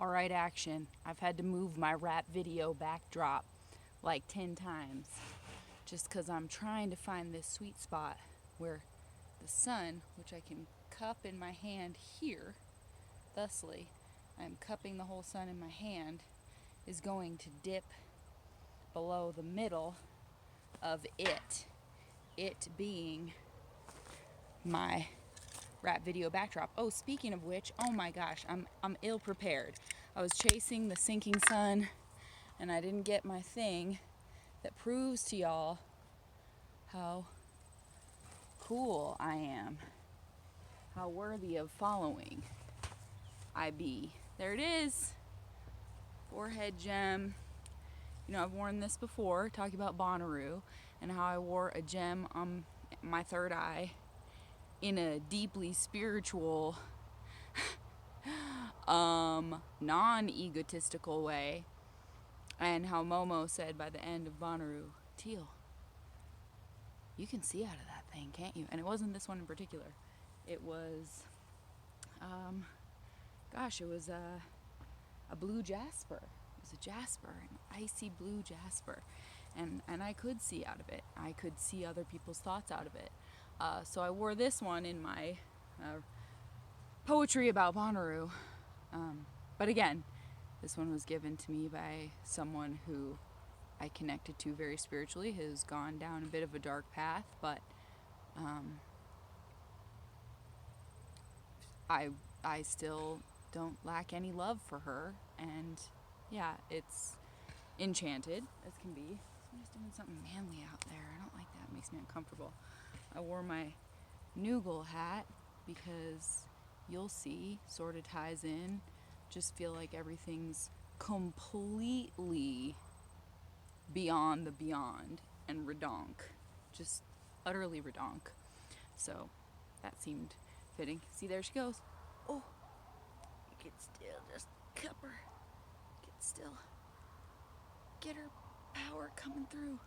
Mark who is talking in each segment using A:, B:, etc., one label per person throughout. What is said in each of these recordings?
A: Alright, action. I've had to move my rap video backdrop like 10 times just because I'm trying to find this sweet spot where the sun, which I can cup in my hand here, thusly, I'm cupping the whole sun in my hand, is going to dip below the middle of it being my rap video backdrop. Oh, speaking of which, oh my gosh, I'm ill prepared. I was chasing the sinking sun and I didn't get my thing that proves to y'all how cool I am, how worthy of following I be. There it is. Forehead gem. You know, I've worn this before, talking about Bonnaroo and how I wore a gem on my third eye in a deeply spiritual, non-egotistical way. And how Momo said by the end of Bonnaroo, Teal, you can see out of that thing, can't you? And it wasn't this one in particular. It was, it was a blue jasper. It was a jasper, an icy blue jasper. And I could see out of it. I could see other people's thoughts out of it. So I wore this one in my poetry about Bonnaroo. But again, this one was given to me by someone who I connected to very spiritually, has gone down a bit of a dark path, but I still don't lack any love for her, and yeah, it's enchanted as can be. Somebody's doing something manly out there. I don't like that. It makes me uncomfortable. I wore my Noogle hat because you'll see, sort of ties in. Just feel like everything's completely beyond the beyond and redonk. Just utterly redonk. So that seemed fitting. See, there she goes. Oh, get still, just cup her. Get still. Get her power coming through.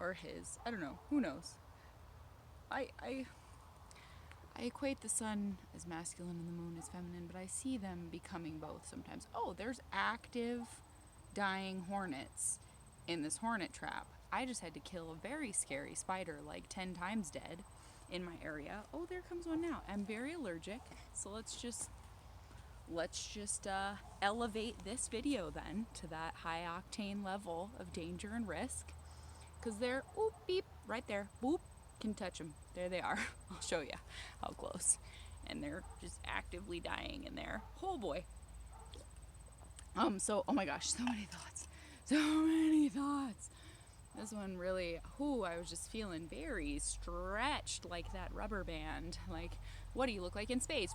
A: Or his. I don't know. Who knows? I equate the sun as masculine and the moon as feminine, but I see them becoming both sometimes. Oh, there's active dying hornets in this hornet trap. I just had to kill a very scary spider, like 10 times dead, in my area. Oh, there comes one now. I'm very allergic, so let's just elevate this video then to that high octane level of danger and risk, because they're, oop, beep, right there, boop, can touch them. There they are. I'll show you how close. And they're just actively dying in there. Oh boy. So, oh my gosh, so many thoughts. So many thoughts. This one really, I was just feeling very stretched, like that rubber band. Like, what do you look like in space?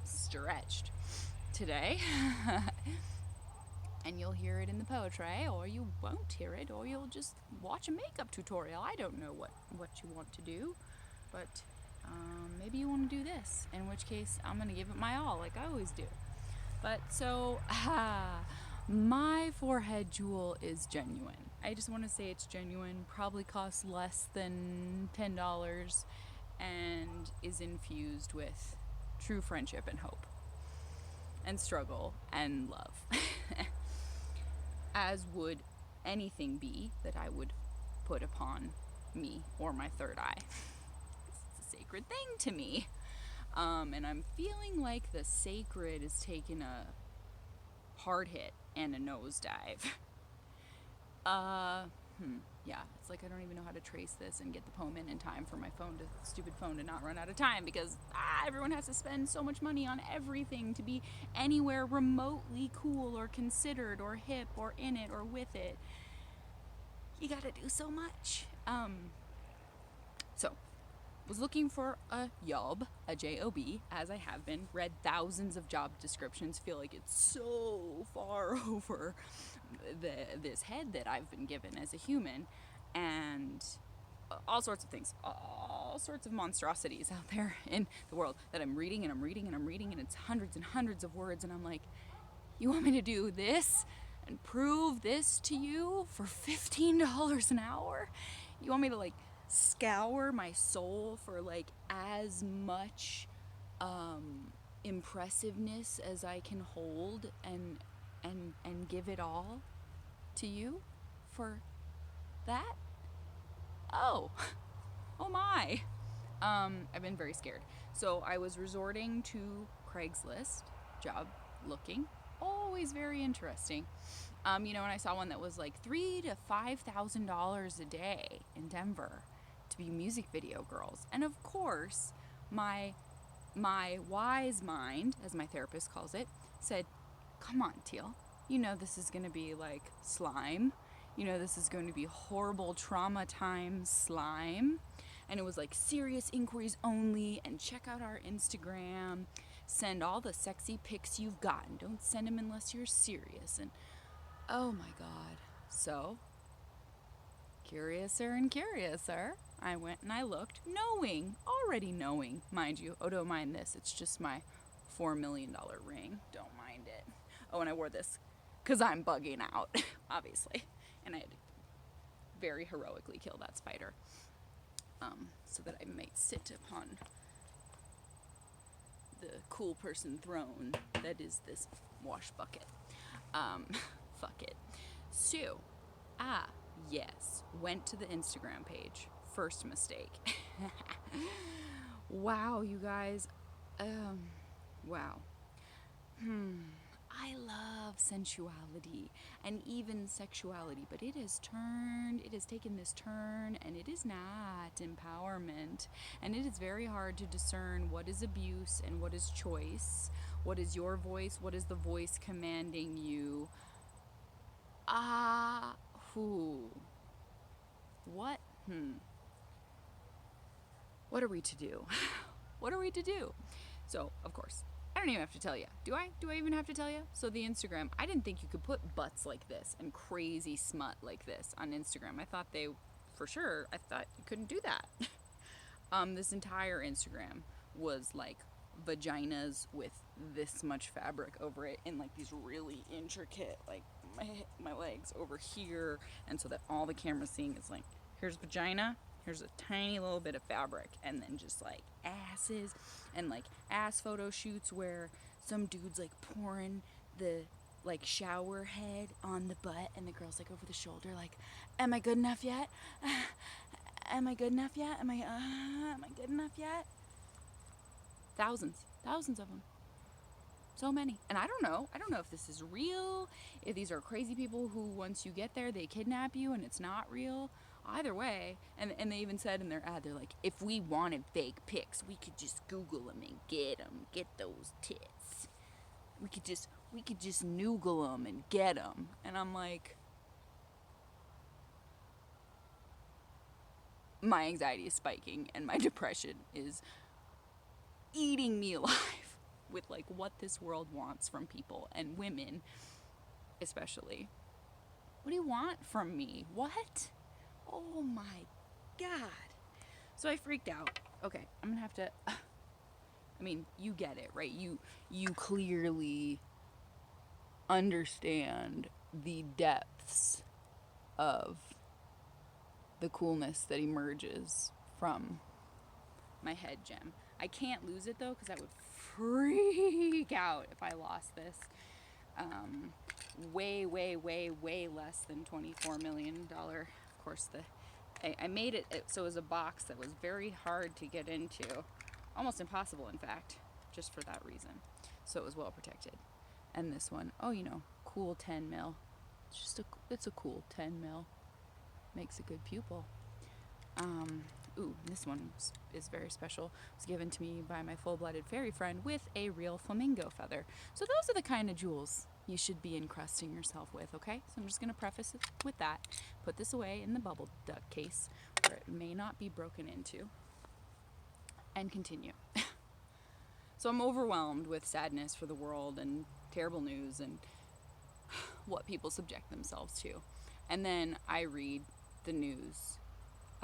A: Stretched today. And you'll hear it in the poetry, or you won't hear it, or you'll just watch a makeup tutorial. I don't know what you want to do, but maybe you want to do this, in which case I'm going to give it my all, like I always do. But so, my forehead jewel is genuine. I just want to say it's genuine, probably costs less than $10, and is infused with true friendship and hope, and struggle, and love. As would anything be that I would put upon me or my third eye. It's a sacred thing to me. And I'm feeling like the sacred is taking a hard hit and a nosedive. Yeah, it's like I don't even know how to trace this and get the poem in time for my stupid phone to not run out of time, because everyone has to spend so much money on everything to be anywhere remotely cool or considered or hip or in it or with it. You gotta do so much. So, was looking for a job, a J-O-B, as I have been, read thousands of job descriptions, feel like it's so far over this head that I've been given as a human, and all sorts of things, all sorts of monstrosities out there in the world that I'm reading and I'm reading and I'm reading, and it's hundreds and hundreds of words, and I'm like, you want me to do this and prove this to you for $15 an hour? You want me to like scour my soul for like as much impressiveness as I can hold and give it all to you for that? Oh, oh my. I've been very scared. So I was resorting to Craigslist job looking. Always very interesting. And I saw one that was like $3,000 to $5,000 a day in Denver to be music video girls. And of course, my wise mind, as my therapist calls it, said, come on, Teal. This is going to be like slime. This is going to be horrible trauma time slime. And it was like serious inquiries only, and check out our Instagram. Send all the sexy pics you've gotten. Don't send them unless you're serious. And oh my God. So, curiouser and curiouser, I went and I looked, already knowing, mind you. Oh, don't mind this. It's just my $4 million ring. Don't mind it. Oh, and I wore this because I'm bugging out, obviously. And I had to very heroically kill that spider so that I might sit upon the cool person throne that is this wash bucket. Fuck it. So, yes, went to the Instagram page. First mistake. Wow, you guys. Wow. I love sensuality and even sexuality, but it has taken this turn, and it is not empowerment. And it is very hard to discern what is abuse and what is choice. What is your voice? What is the voice commanding you? What? What are we to do? What are we to do? So, of course, I don't even have to tell you. Do I? Do I even have to tell you? So the Instagram, I didn't think you could put butts like this and crazy smut like this on Instagram. I thought you couldn't do that. This entire Instagram was like vaginas with this much fabric over it in like these really intricate, like my legs over here, and so that all the camera's seeing is like, here's vagina, here's a tiny little bit of fabric, and then just like asses and like ass photo shoots where some dude's like pouring the like shower head on the butt, and the girl's like over the shoulder like, am I good enough yet? Am I good enough yet? Am I good enough yet? Thousands of them. So many. And I don't know if this is real, if these are crazy people who once you get there they kidnap you and it's not real. Either way, and they even said in their ad, they're like, if we wanted fake pics, we could just Google them and get those tits. We could just noogle them and get them. And I'm like, my anxiety is spiking and my depression is eating me alive with like what this world wants from people, and women especially. What do you want from me? What? Oh my God. So I freaked out. Okay, I'm gonna have to, I mean, you get it, right? You clearly understand the depths of the coolness that emerges from my head gem. I can't lose it though, because I would freak out if I lost this. Way less than $24 million. Of course, I made it so it was a box that was very hard to get into, almost impossible, in fact, just for that reason. So it was well protected. And this one, cool 10 mil. It's a cool 10 mil. Makes a good pupil. This one is very special. It was given to me by my full-blooded fairy friend with a real flamingo feather. So those are the kind of jewels you should be encrusting yourself with, okay? So I'm just going to preface it with that. Put this away in the bubble duck case where it may not be broken into. And continue. So I'm overwhelmed with sadness for the world and terrible news and what people subject themselves to. And then I read the news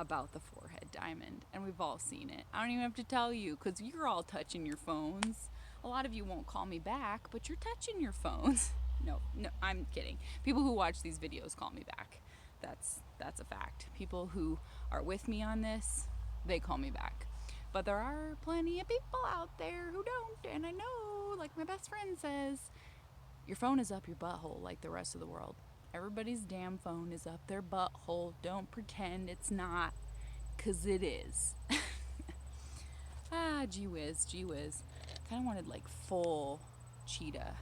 A: about the forehead diamond, and we've all seen it. I don't even have to tell you, because you're all touching your phones. A lot of you won't call me back, but you're touching your phones. No, I'm kidding. People who watch these videos call me back. That's a fact. People who are with me on this, they call me back. But there are plenty of people out there who don't, and I know My best friend says, your phone is up your butthole like the rest of the world. Everybody's damn phone is up their butthole. Don't pretend it's not, 'cause it is. Gee whiz, gee whiz. Kind of wanted like full cheetah.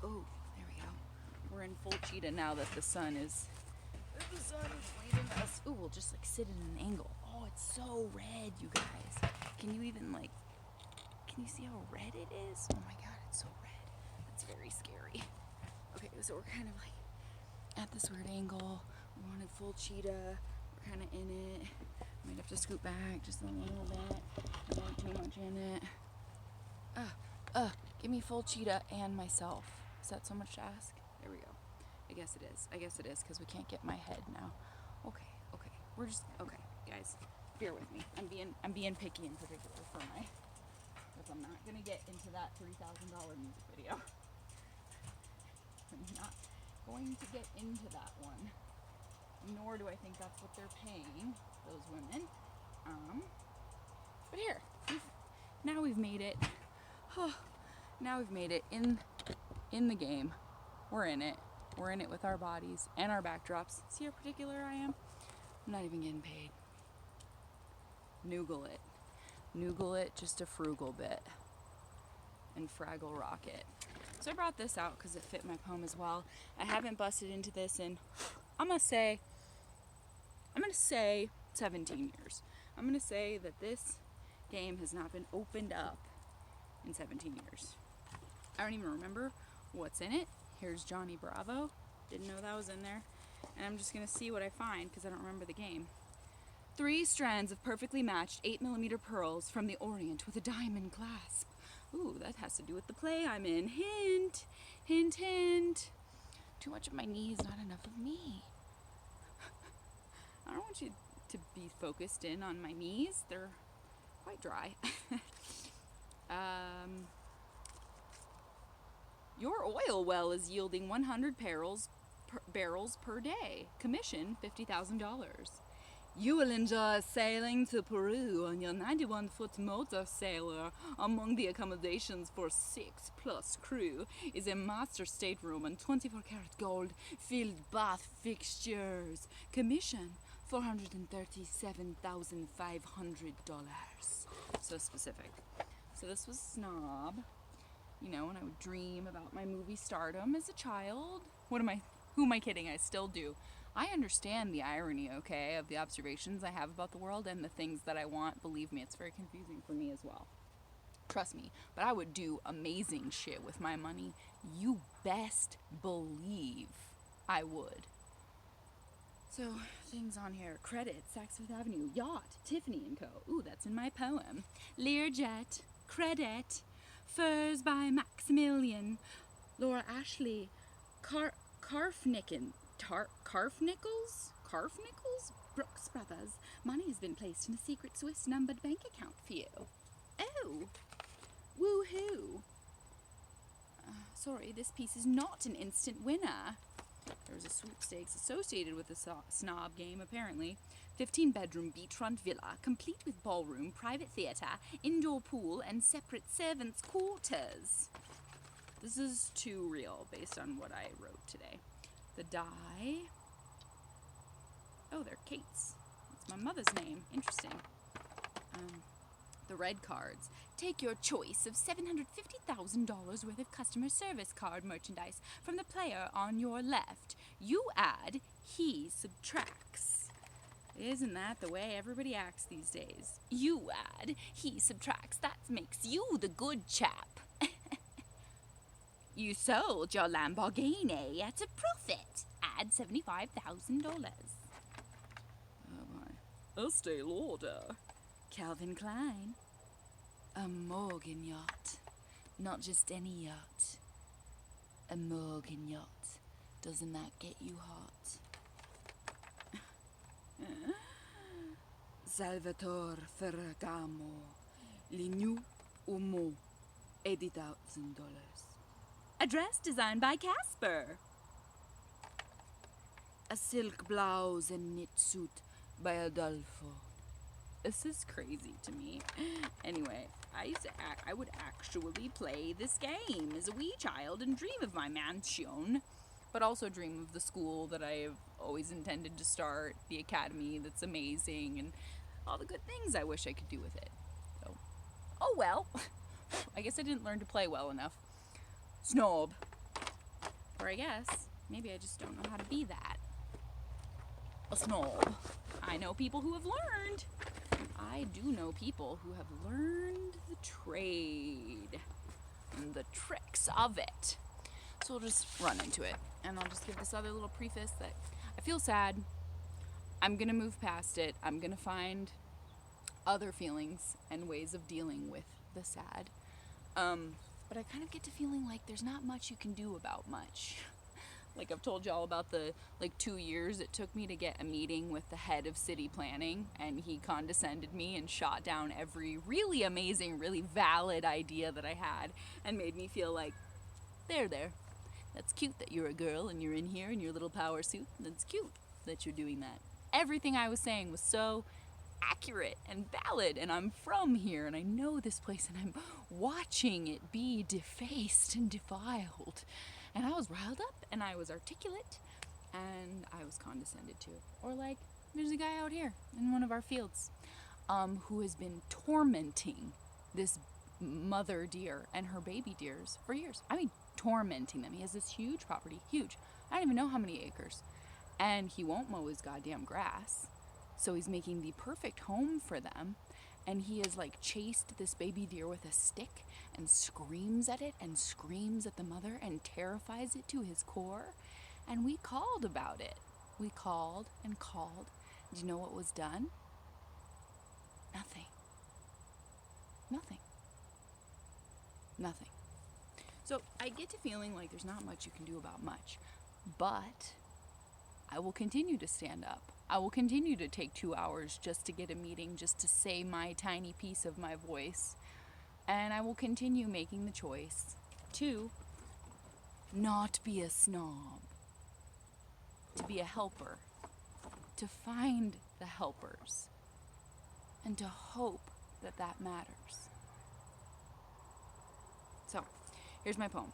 A: Oh, there we go. We're in full cheetah now that the sun is leaving us. Ooh, we'll just like sit in an angle. Oh, it's so red, you guys. Can you see how red it is? Oh my god, it's so red. It's very scary. Okay, so we're kind of like at this weird angle. We wanted full cheetah. We're kind of in it. Might have to scoot back just a little bit. I don't want too much in it. Give me full cheetah and myself. Is that so much to ask? There we go. I guess it is, because we can't get my head now. Okay. Okay, guys, bear with me. I'm being picky in particular because I'm not gonna get into that $3,000 music video. I'm not going to get into that one. Nor do I think that's what they're paying those women. But here, now we've made it. Now we've made it in the game. We're in it. We're in it with our bodies and our backdrops. See how particular I am? I'm not even getting paid. Noogle it. Noogle it just a frugal bit. And Fraggle Rocket. So I brought this out because it fit my poem as well. I haven't busted into this in, I'm gonna say 17 years. I'm gonna say that this game has not been opened up in 17 years. I don't even remember what's in it. Here's Johnny Bravo. Didn't know that was in there. And I'm just gonna see what I find because I don't remember the game. 3 strands of perfectly matched 8mm pearls from the Orient with a diamond clasp. Ooh, that has to do with the play I'm in. Hint, hint, hint. Too much of my knee is not enough of me. I don't want you to be focused in on my knees. They're quite dry. Your oil well is yielding 100 barrels per day. Commission $50,000. You will enjoy sailing to Peru on your 91-foot motor sailor. Among the accommodations for 6+ crew is a master stateroom and 24-karat gold filled bath fixtures. Commission $437,500. So specific. So this was Snob. You know, when I would dream about my movie stardom as a child. Who am I kidding? I still do. I understand the irony, okay, of the observations I have about the world and the things that I want. Believe me, it's very confusing for me as well. Trust me. But I would do amazing shit with my money. You best believe I would. So, things on here. Credit, Saks Fifth Avenue. Yacht, Tiffany & Co. Ooh, that's in my poem. Learjet, Credit, Furs by Maximilian, Laura Ashley, Carfnickels? Brooks Brothers. Money has been placed in a secret Swiss numbered bank account for you. Oh, woohoo. Sorry, this piece is not an instant winner. There was a sweepstakes associated with the Snob game, apparently. 15-bedroom beachfront villa, complete with ballroom, private theatre, indoor pool, and separate servants' quarters. This is too real, based on what I wrote today. The die. Oh, they're Kate's. It's my mother's name. Interesting. The red cards. Take your choice of $750,000 worth of customer service card merchandise from the player on your left. You add, he subtracts. Isn't that the way everybody acts these days? You add, he subtracts. That makes you the good chap. You sold your Lamborghini at a profit. Add $75,000. Oh my. Estee Lauder. Calvin Klein. A Morgan yacht. Not just any yacht. A Morgan yacht. Doesn't that get you hot? Salvatore Ferragamo. Lignou Umo. $80,000. A dress designed by Casper. A silk blouse and knit suit by Adolfo. This is crazy to me. Anyway, I would actually play this game as a wee child and dream of my mansion, but also dream of the school that I've always intended to start, the academy that's amazing, and all the good things I wish I could do with it. So, oh well. I guess I didn't learn to play well enough. Snob. Or I guess, maybe I just don't know how to be that. A snob. I know people who have learned. I do know people who have learned the trade and the tricks of it. So we'll just run into it. And I'll just give this other little preface that I feel sad. I'm going to move past it. I'm going to find other feelings and ways of dealing with the sad. But I kind of get to feeling like there's not much you can do about much. Like I've told y'all about the 2 years it took me to get a meeting with the head of city planning, and he condescended me and shot down every really amazing, really valid idea that I had and made me feel like, there. That's cute that you're a girl and you're in here in your little power suit. That's cute that you're doing that. Everything I was saying was so accurate and valid, and I'm from here and I know this place and I'm watching it be defaced and defiled. And I was riled up and I was articulate and I was condescended to. Or like, there's a guy out here in one of our fields who has been tormenting this mother deer and her baby deers for years. I mean, tormenting them. He has this huge property, huge. I don't even know how many acres. And he won't mow his goddamn grass. So he's making the perfect home for them. And he has chased this baby deer with a stick and screams at it and screams at the mother and terrifies it to his core. And we called about it. We called and called. Do you know what was done? Nothing. So I get to feeling like there's not much you can do about much. But I will continue to stand up. I will continue to take 2 hours just to get a meeting, just to say my tiny piece of my voice. And I will continue making the choice to not be a snob, to be a helper, to find the helpers, and to hope that that matters. So, here's my poem.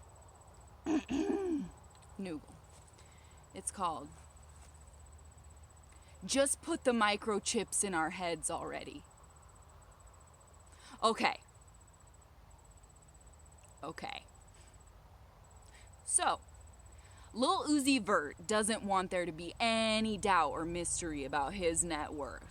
A: Noogle. It's called Just Put the Microchips in Our Heads Already. Okay. So, Lil Uzi Vert doesn't want there to be any doubt or mystery about his net worth.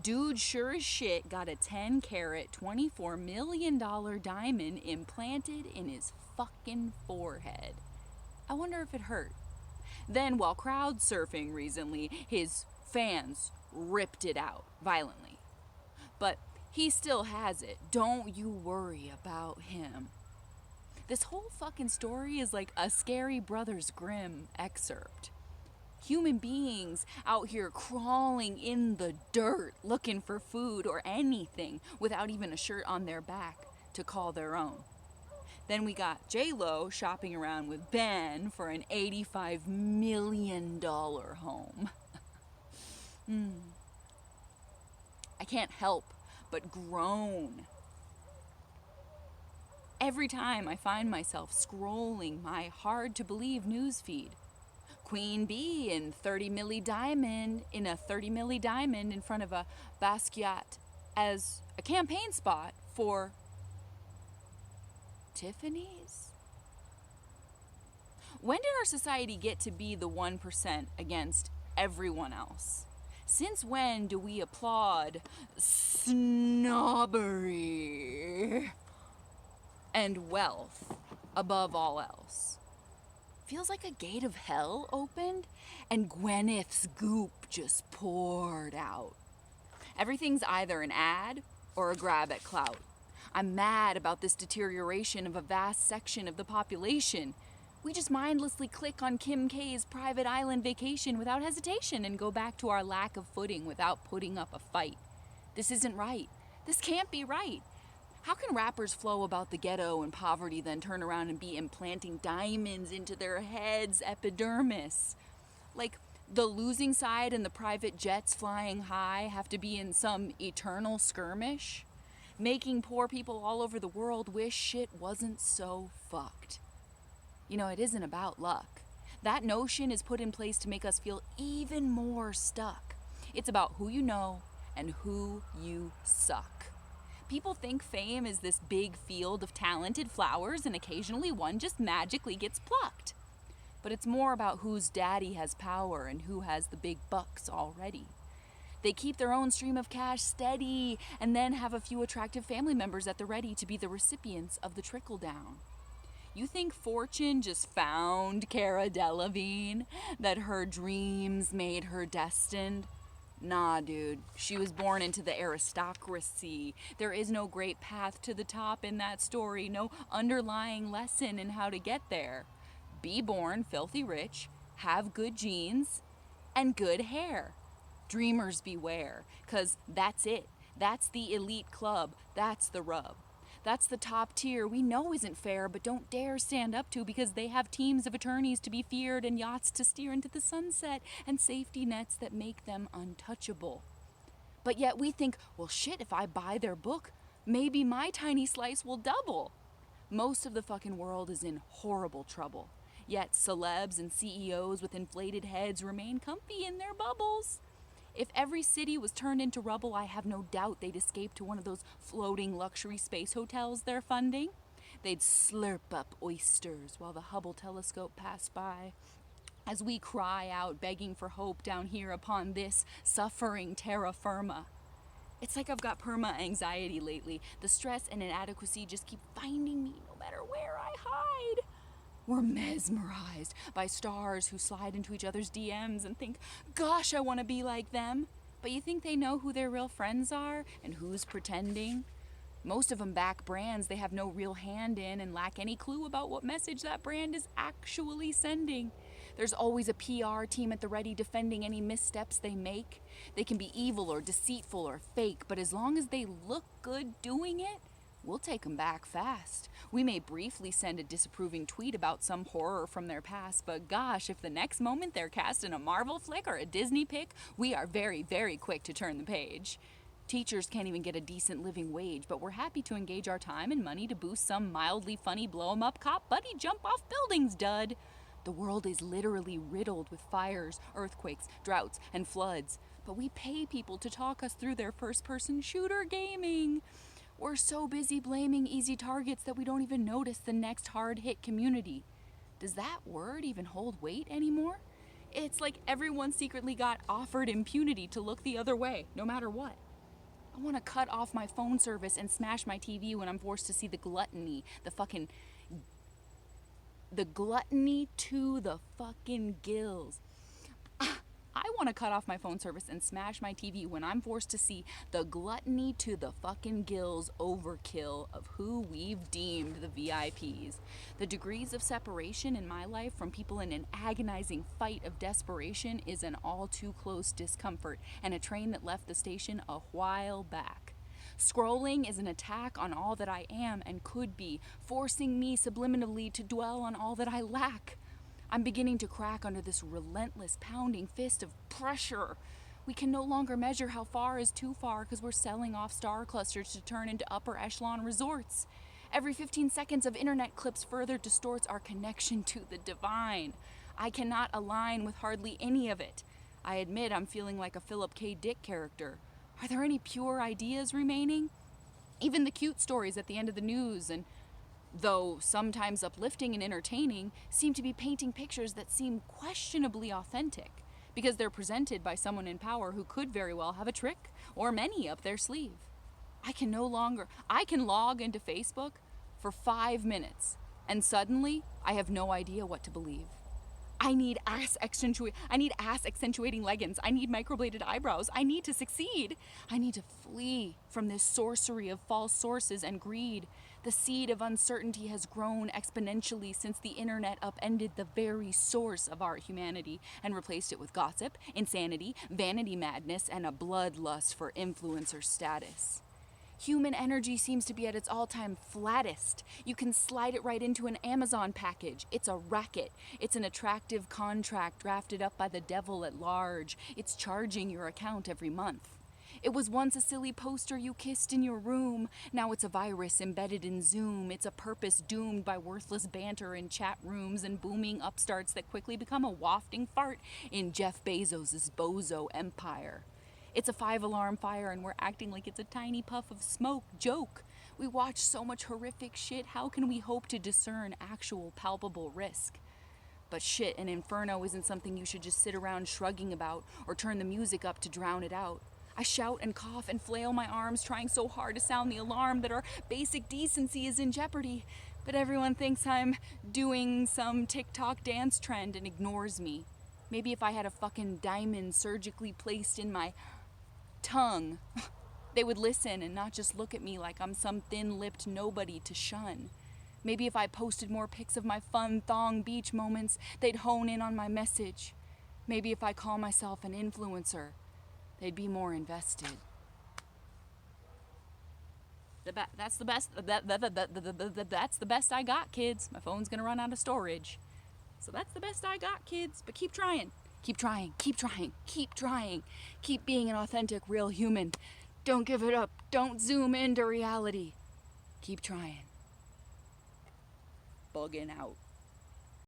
A: Dude sure as shit got a 10-carat, $24 million diamond implanted in his fucking forehead. I wonder if it hurt. Then, while crowd surfing recently, his fans ripped it out violently. But he still has it. Don't you worry about him. This whole fucking story is like a Scary Brothers Grimm excerpt. Human beings out here crawling in the dirt looking for food or anything without even a shirt on their back to call their own. Then we got J-Lo shopping around with Ben for an $85 million home. I can't help but groan every time I find myself scrolling my hard-to-believe newsfeed. Queen Bee in a 30 milli diamond in front of a Basquiat as a campaign spot for Tiffany's? When did our society get to be the 1% against everyone else? Since when do we applaud snobbery and wealth above all else? Feels like a gate of hell opened and Gwyneth's goop just poured out. Everything's either an ad or a grab at clout. I'm mad about this deterioration of a vast section of the population. We just mindlessly click on Kim K's private island vacation without hesitation and go back to our lack of footing without putting up a fight. This isn't right. This can't be right. How can rappers flow about the ghetto and poverty then turn around and be implanting diamonds into their heads' epidermis? Like, The losing side and the private jets flying high have to be in some eternal skirmish, making poor people all over the world wish shit wasn't so fucked. You know, it isn't about luck. That notion is put in place to make us feel even more stuck. It's about who you know and who you suck. People think fame is this big field of talented flowers and occasionally one just magically gets plucked. But it's more about whose daddy has power and who has the big bucks already. They keep their own stream of cash steady and then have a few attractive family members at the ready to be the recipients of the trickle down. You think fortune just found Cara Delevingne? That her dreams made her destined? Nah, dude. She was born into the aristocracy. There is no great path to the top in that story, no underlying lesson in how to get there. Be born filthy rich, have good genes, and good hair. Dreamers beware, 'cause that's it. That's the elite club. That's the rub. That's the top tier we know isn't fair, but don't dare stand up to because they have teams of attorneys to be feared and yachts to steer into the sunset and safety nets that make them untouchable. But yet we think, well shit, if I buy their book, maybe my tiny slice will double. Most of the fucking world is in horrible trouble. Yet celebs and CEOs with inflated heads remain comfy in their bubbles. If every city was turned into rubble, I have no doubt they'd escape to one of those floating luxury space hotels they're funding. They'd slurp up oysters while the Hubble telescope passed by. As we cry out begging for hope down here upon this suffering terra firma. It's like I've got perma-anxiety lately. The stress and inadequacy just keep finding me no matter where I hide. We're mesmerized by stars who slide into each other's DMs and think, gosh, I want to be like them. But you think they know who their real friends are and who's pretending? Most of them back brands they have no real hand in and lack any clue about what message that brand is actually sending. There's always a PR team at the ready defending any missteps they make. They can be evil or deceitful or fake, but as long as they look good doing it, we'll take them back fast. We may briefly send a disapproving tweet about some horror from their past, but gosh, if the next moment they're cast in a Marvel flick or a Disney pick, we are very, very quick to turn the page. Teachers can't even get a decent living wage, but we're happy to engage our time and money to boost some mildly funny blow-em-up cop buddy jump-off buildings dud. The world is literally riddled with fires, earthquakes, droughts, and floods, but we pay people to talk us through their first-person shooter gaming. We're so busy blaming easy targets that we don't even notice the next hard-hit community. Does that word even hold weight anymore? It's like everyone secretly got offered impunity to look the other way, no matter what. I want to cut off my phone service and smash my TV when I'm forced to see the gluttony, the gluttony to the fucking gills. I want to cut off my phone service and smash my TV when I'm forced to see the gluttony to the fucking gills overkill of who we've deemed the VIPs. The degrees of separation in my life from people in an agonizing fight of desperation is an all too close discomfort and a train that left the station a while back. Scrolling is an attack on all that I am and could be, forcing me subliminally to dwell on all that I lack. I'm beginning to crack under this relentless pounding fist of pressure. We can no longer measure how far is too far because we're selling off star clusters to turn into upper echelon resorts. Every 15 seconds of internet clips further distorts our connection to the divine. I cannot align with hardly any of it. I admit I'm feeling like a Philip K. Dick character. Are there any pure ideas remaining? Even the cute stories at the end of the news and though sometimes uplifting and entertaining, seem to be painting pictures that seem questionably authentic because they're presented by someone in power who could very well have a trick or many up their sleeve. I can log into Facebook for 5 minutes and suddenly I have no idea what to believe. I need ass accentuating leggings. I need microbladed eyebrows. I need to succeed. I need to flee from this sorcery of false sources and greed. The seed of uncertainty has grown exponentially since the internet upended the very source of our humanity and replaced it with gossip, insanity, vanity madness, and a bloodlust for influencer status. Human energy seems to be at its all-time flattest. You can slide it right into an Amazon package. It's a racket. It's an attractive contract drafted up by the devil at large. It's charging your account every month. It was once a silly poster you kissed in your room. Now it's a virus embedded in Zoom. It's a purpose doomed by worthless banter in chat rooms and booming upstarts that quickly become a wafting fart in Jeff Bezos' bozo empire. It's a 5-alarm fire and we're acting like it's a tiny puff of smoke. Joke. We watch so much horrific shit. How can we hope to discern actual palpable risk? But shit, an inferno isn't something you should just sit around shrugging about or turn the music up to drown it out. I shout and cough and flail my arms, trying so hard to sound the alarm that our basic decency is in jeopardy. But everyone thinks I'm doing some TikTok dance trend and ignores me. Maybe if I had a fucking diamond surgically placed in my tongue, they would listen and not just look at me like I'm some thin-lipped nobody to shun. Maybe if I posted more pics of my fun thong beach moments, they'd hone in on my message. Maybe if I call myself an influencer, they'd be more invested. That's the best. That's the best I got, kids. My phone's gonna run out of storage. So that's the best I got, kids. But keep trying. Keep trying. Keep trying. Keep trying. Keep being an authentic, real human. Don't give it up. Don't zoom into reality. Keep trying. Bugging out.